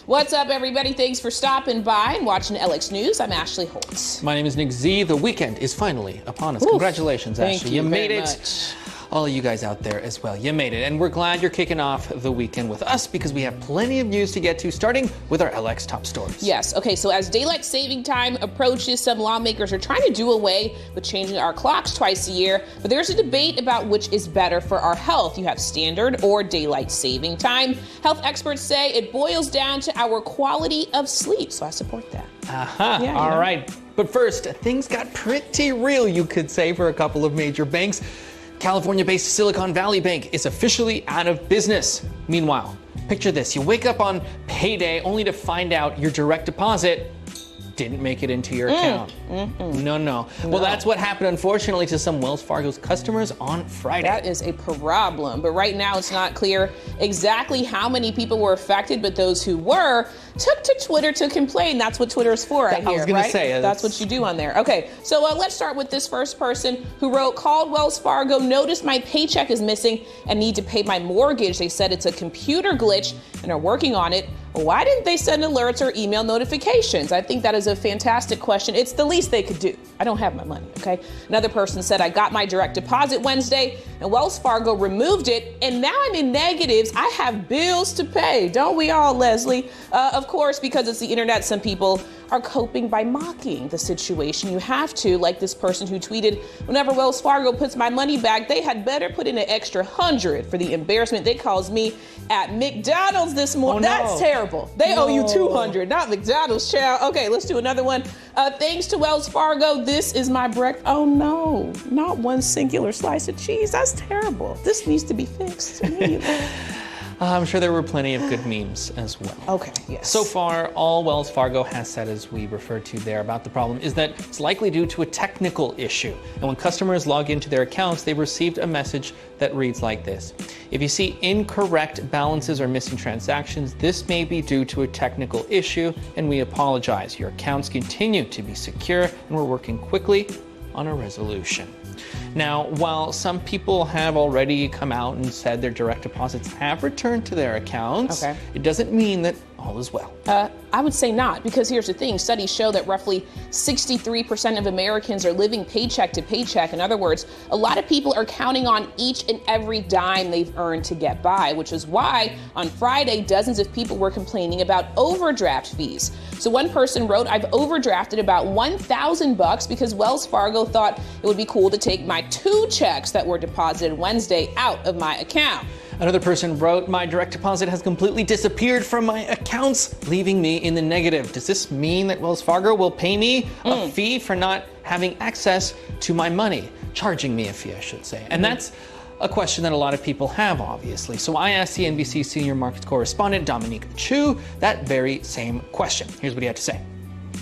What's up, everybody? Thanks for stopping by and watching LX News. I'm Ashley Holtz. My name is Nick Z. The weekend is finally upon us. Oof. Congratulations, Thank Ashley. you made very it. much. All of you guys out there as well. You made it. And we're glad you're kicking off the weekend with us because we have plenty of news to get to, starting with our LX top stories. Yes. Okay. So as daylight saving time approaches, some lawmakers are trying to do away with changing our clocks twice a year. But there's a debate about which is better for our health. You have standard or daylight saving time. Health experts say it boils down to our quality of sleep. So I support that. Yeah, all right. But first, things got pretty real, you could say, for a couple of major banks. California-based Silicon Valley Bank is officially out of business. Meanwhile, picture this. You wake up on payday only to find out your direct deposit didn't make it into your account. No. Well, that's what happened, unfortunately, to some Wells Fargo's customers on Friday. That is a problem. But right now, it's not clear exactly how many people were affected, but those who were took to Twitter to complain. That's what Twitter is for, I hear, I was going right? to say. That's what you do on there. Okay, so let's start with this first person who wrote, called Wells Fargo, noticed my paycheck is missing and need to pay my mortgage. They said it's a computer glitch and are working on it. Why didn't they send alerts or email notifications? I think that is a fantastic question. It's the least they could do. I don't have my money, okay? Another person said, I got my direct deposit Wednesday and Wells Fargo removed it and now I'm in negatives. I have bills to pay. Don't we all, Leslie? Of course, because it's the internet, some people are coping by mocking the situation. You have to, like this person who tweeted, whenever Wells Fargo puts my money back, they had better put in an extra 100 for the embarrassment they caused me at McDonald's this morning. Oh, no. That's terrible. They owe you 200, not McDonald's, child. Okay, let's do another one. Thanks to Wells Fargo, this is my breakfast. Oh no, not one singular slice of cheese. That's terrible. This needs to be fixed. I'm sure there were plenty of good memes as well. Okay, yes. So far, all Wells Fargo has said, as we referred to there about the problem, is that it's likely due to a technical issue. And when customers log into their accounts, they've received a message that reads like this. If you see incorrect balances or missing transactions, this may be due to a technical issue, and we apologize. Your accounts continue to be secure, and we're working quickly on a resolution. Now, while some people have already come out and said their direct deposits have returned to their accounts, it doesn't mean that all is well. I would say not, because here's the thing. Studies show that roughly 63% of Americans are living paycheck to paycheck. In other words, a lot of people are counting on each and every dime they've earned to get by, which is why on Friday, dozens of people were complaining about overdraft fees. So one person wrote, I've overdrafted about $1,000 because Wells Fargo thought it would be cool to take my 2 checks that were deposited Wednesday out of my account. Another person wrote, my direct deposit has completely disappeared from my accounts, leaving me in the negative. Does this mean that Wells Fargo will pay me a fee for not having access to my money? Charging me a fee, I should say. And that's a question that a lot of people have, obviously. So I asked CNBC senior markets correspondent Dominique Chu that very same question. Here's what he had to say.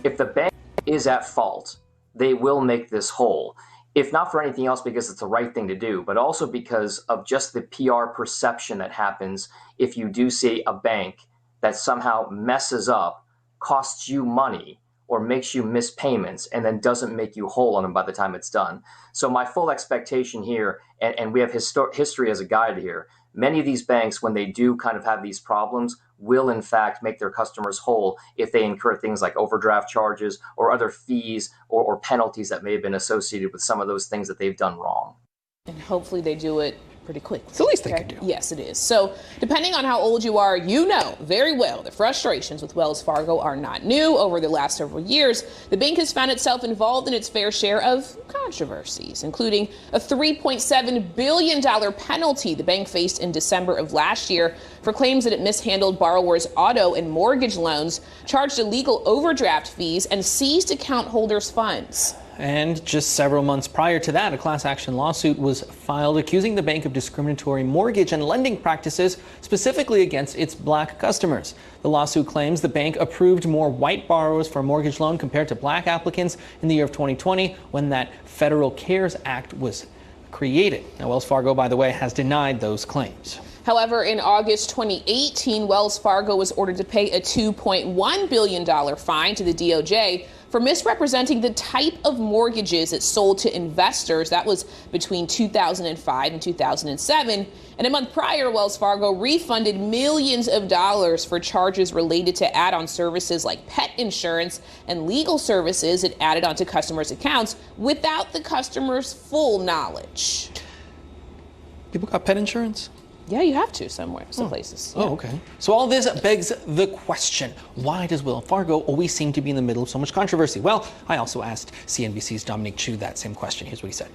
If the bank is at fault, they will make this whole. If not for anything else, because it's the right thing to do, but also because of just the PR perception that happens if you do see a bank that somehow messes up, costs you money, or makes you miss payments, and then doesn't make you whole on them by the time it's done. So my full expectation here, and we have history as a guide here, many of these banks, when they do kind of have these problems, will in fact make their customers whole if they incur things like overdraft charges or other fees or penalties that may have been associated with some of those things that they've done wrong. And hopefully they do it pretty quickly. It's the least they could do. Yes, it is. So depending on how old you are, you know very well the frustrations with Wells Fargo are not new. Over the last several years, the bank has found itself involved in its fair share of controversies, including a $3.7 billion penalty the bank faced in December of last year for claims that it mishandled borrowers' auto and mortgage loans, charged illegal overdraft fees, and seized account holders' funds. And just several months prior to that, a class action lawsuit was filed accusing the bank of discriminatory mortgage and lending practices, specifically against its black customers. The lawsuit claims the bank approved more white borrowers for a mortgage loan compared to black applicants in the year of 2020, when that Federal CARES Act was created. Now, Wells Fargo, by the way, has denied those claims. However, in August 2018, Wells Fargo was ordered to pay a $2.1 billion fine to the DOJ for misrepresenting the type of mortgages it sold to investors. That was between 2005 and 2007. And a month prior, Wells Fargo refunded millions of dollars for charges related to add-on services like pet insurance and legal services it added onto customers' accounts without the customer's full knowledge. People got pet insurance? Yeah, you have to some places. Yeah. Oh, okay. So all this begs the question, why does Wells Fargo always seem to be in the middle of so much controversy? Well, I also asked CNBC's Dominic Chu that same question. Here's what he said.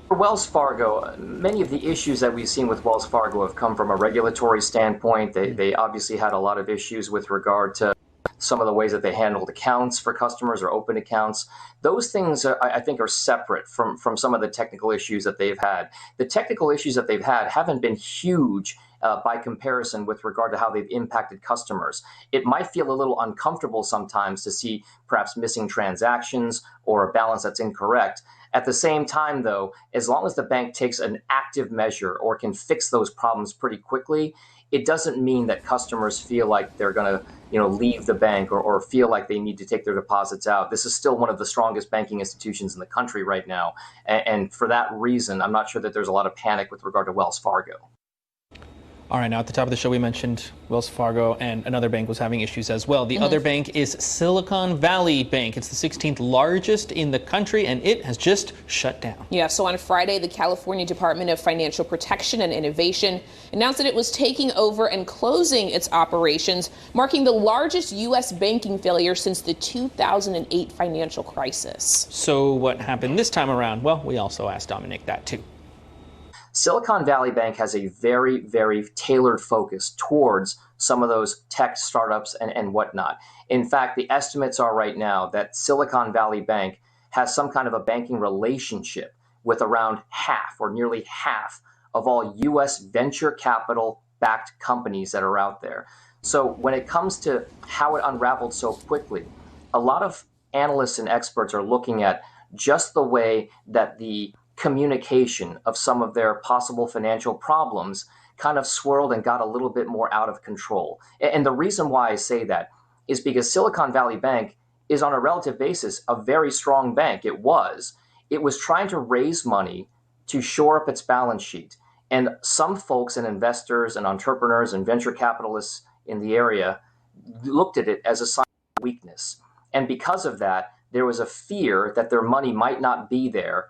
For Wells Fargo, many of the issues that we've seen with Wells Fargo have come from a regulatory standpoint. They obviously had a lot of issues with regard to some of the ways that they handled accounts for customers or open accounts. Those things, I think, are separate from some of the technical issues that they've had. The technical issues that they've had haven't been huge by comparison with regard to how they've impacted customers. It might feel a little uncomfortable sometimes to see perhaps missing transactions or a balance that's incorrect. At the same time, though, as long as the bank takes an active measure or can fix those problems pretty quickly, it doesn't mean that customers feel like they're going to leave the bank or feel like they need to take their deposits out. This is still one of the strongest banking institutions in the country right now. And for that reason, I'm not sure that there's a lot of panic with regard to Wells Fargo. All right, now at the top of the show, we mentioned Wells Fargo and another bank was having issues as well. The other bank is Silicon Valley Bank. It's the 16th largest in the country, and it has just shut down. Yeah, so on Friday, the California Department of Financial Protection and Innovation announced that it was taking over and closing its operations, marking the largest U.S. banking failure since the 2008 financial crisis. So what happened this time around? Well, we also asked Dominic that too. Silicon Valley Bank has a very, very tailored focus towards some of those tech startups and whatnot. In fact, the estimates are right now that Silicon Valley Bank has some kind of a banking relationship with around half or nearly half of all U.S. venture capital backed companies that are out there. So when it comes to how it unraveled so quickly, a lot of analysts and experts are looking at just the way that the communication of some of their possible financial problems kind of swirled and got a little bit more out of control. And the reason why I say that is because Silicon Valley Bank is on a relative basis a very strong bank. It was trying to raise money to shore up its balance sheet. And some folks and investors and entrepreneurs and venture capitalists in the area looked at it as a sign of weakness. And because of that, there was a fear that their money might not be there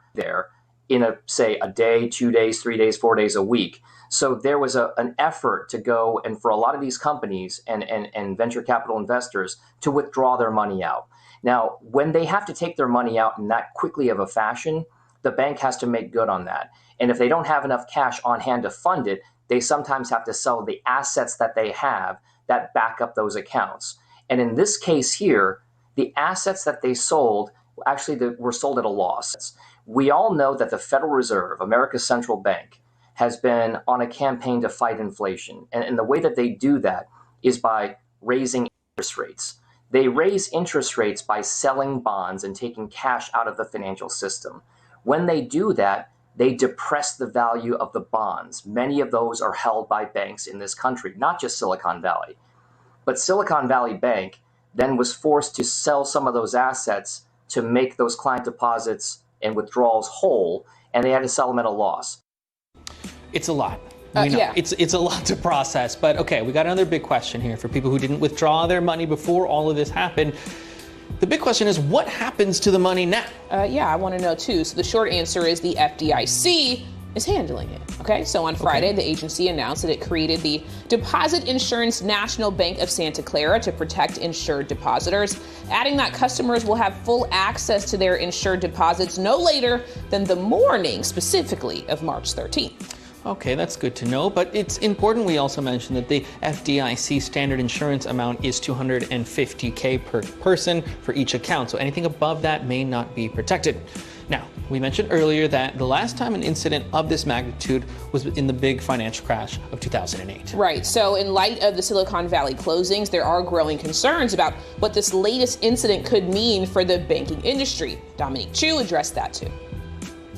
in a day, 2 days, 3 days, 4 days a week. So there was an effort to go and for a lot of these companies and venture capital investors to withdraw their money out. Now, when they have to take their money out in that quickly of a fashion, the bank has to make good on that. And if they don't have enough cash on hand to fund it, they sometimes have to sell the assets that they have that back up those accounts. And in this case here, the assets that they sold were sold at a loss. We all know that the Federal Reserve, America's central bank, has been on a campaign to fight inflation. And the way that they do that is by raising interest rates. They raise interest rates by selling bonds and taking cash out of the financial system. When they do that, they depress the value of the bonds. Many of those are held by banks in this country, not just Silicon Valley. But Silicon Valley Bank then was forced to sell some of those assets to make those client deposits and withdrawals whole, and they had to sell them at a loss. It's a lot. Yeah. It's a lot to process. But okay, we got another big question here for people who didn't withdraw their money before all of this happened. The big question is, what happens to the money now? Yeah, I want to know too. So the short answer is the FDIC is handling it. Okay, so on Friday, the agency announced that it created the Deposit Insurance National Bank of Santa Clara to protect insured depositors, adding that customers will have full access to their insured deposits no later than the morning, specifically, of March 13th. Okay, that's good to know, but it's important we also mention that the FDIC standard insurance amount is $250K per person for each account, so anything above that may not be protected. Now, we mentioned earlier that the last time an incident of this magnitude was in the big financial crash of 2008. Right. So in light of the Silicon Valley closings, there are growing concerns about what this latest incident could mean for the banking industry. Dominic Chu addressed that too.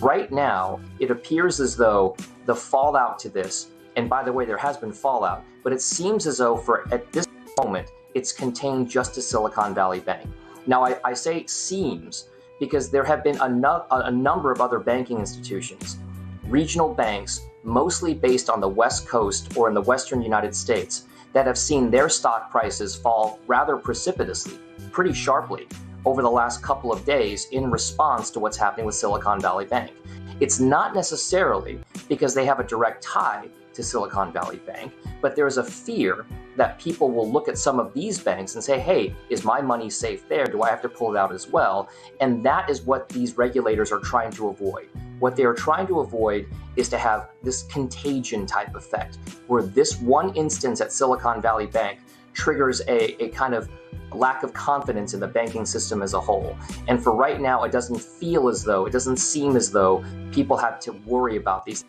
Right now, it appears as though the fallout to this, and by the way, there has been fallout, but it seems as though at this moment, it's contained just to Silicon Valley Bank. Now, I say seems because there have been a number of other banking institutions, regional banks, mostly based on the West Coast or in the Western United States, that have seen their stock prices fall rather precipitously, pretty sharply, over the last couple of days in response to what's happening with Silicon Valley Bank. It's not necessarily because they have a direct tie to Silicon Valley Bank, but there's a fear that people will look at some of these banks and say, hey, is my money safe there? Do I have to pull it out as well? And that is what these regulators are trying to avoid. What they are trying to avoid is to have this contagion type effect, where this one instance at Silicon Valley Bank triggers a kind of lack of confidence in the banking system as a whole. And for right now, it doesn't seem as though people have to worry about these.